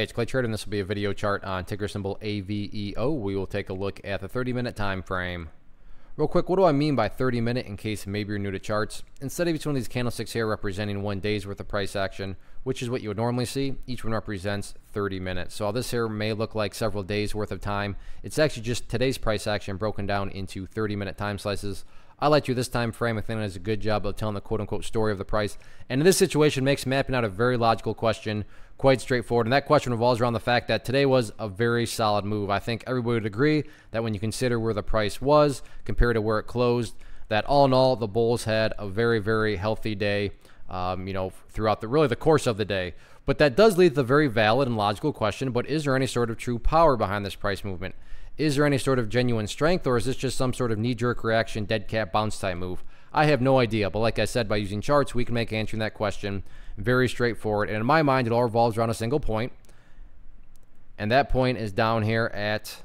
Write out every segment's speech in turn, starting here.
Hey, it's Clay Trader, and this will be a video chart on ticker symbol AVEO. We will take a look at the 30-minute time frame. Real quick, what do I mean by 30-minute in case maybe you're new to charts? Instead of each one of these candlesticks here representing 1 day's worth of price action, which is what you would normally see, each one represents 30 minutes. So all this here may look like several days worth of time. It's actually just today's price action broken down into 30-minute time slices. I like to this time frame. I think it does a good job of telling the quote-unquote story of the price. And in this situation, makes mapping out a very logical question quite straightforward. And that question revolves around the fact that today was a very solid move. I think everybody would agree that when you consider where the price was compared to where it closed, that all in all, the bulls had a very, very healthy day, throughout really the course of the day. But that does lead to the very valid and logical question, but is there any sort of true power behind this price movement? Is there any sort of genuine strength, or is this just some sort of knee-jerk reaction, dead cat bounce type move? I have no idea, but like I said, by using charts, we can make answering that question very straightforward. And in my mind, it all revolves around a single point, and that point is down here at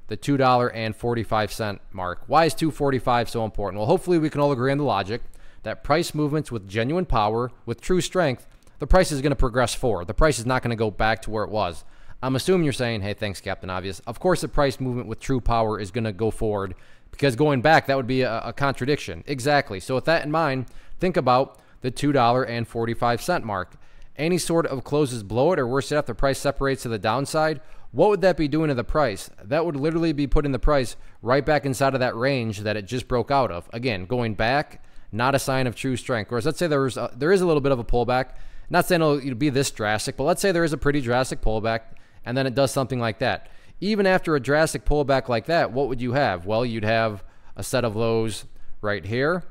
the $2.45 mark. Why is $2.45 so important? Well, hopefully we can all agree on the logic that price movements with genuine power, with true strength, the price is going to progress forward. The price is not going to go back to where it was. I'm assuming you're saying, hey, thanks, Captain Obvious. Of course, the price movement with true power is going to go forward, because going back, that would be a contradiction. Exactly. So with that in mind, think about the $2.45 mark. Any sort of closes below it, or worse yet, if the price separates to the downside, what would that be doing to the price? That would literally be putting the price right back inside of that range that it just broke out of. Again, going back, not a sign of true strength. Whereas let's say there is a little bit of a pullback. Not saying it'll be this drastic, but let's say there is a pretty drastic pullback, and then it does something like that. Even after a drastic pullback like that, what would you have? Well, you'd have a set of lows right here.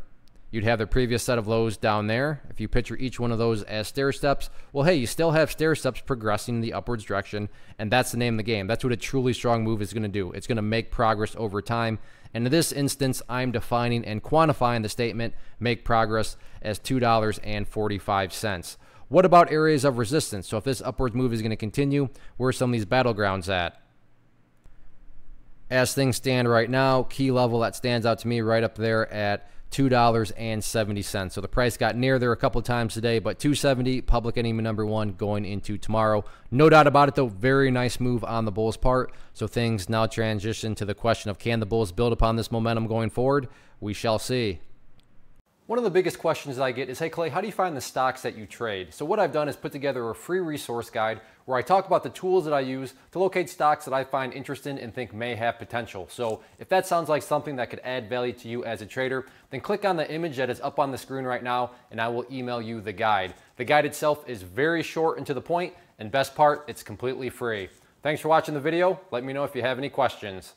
You'd have the previous set of lows down there. If you picture each one of those as stair steps, well, hey, you still have stair steps progressing in the upwards direction, and that's the name of the game. That's what a truly strong move is going to do. It's going to make progress over time. And in this instance, I'm defining and quantifying the statement, make progress, as $2.45. What about areas of resistance? So if this upwards move is going to continue, where are some of these battlegrounds at? As things stand right now, key level that stands out to me right up there at $2.70. So the price got near there a couple of times today, but $2.70, public enemy number one going into tomorrow. No doubt about it, though, very nice move on the bulls' part. So things now transition to the question of, can the bulls build upon this momentum going forward? We shall see. One of the biggest questions that I get is, hey Clay, how do you find the stocks that you trade? So what I've done is put together a free resource guide where I talk about the tools that I use to locate stocks that I find interesting and think may have potential. So if that sounds like something that could add value to you as a trader, then click on the image that is up on the screen right now, and I will email you the guide. The guide itself is very short and to the point, and best part, it's completely free. Thanks for watching the video. Let me know if you have any questions.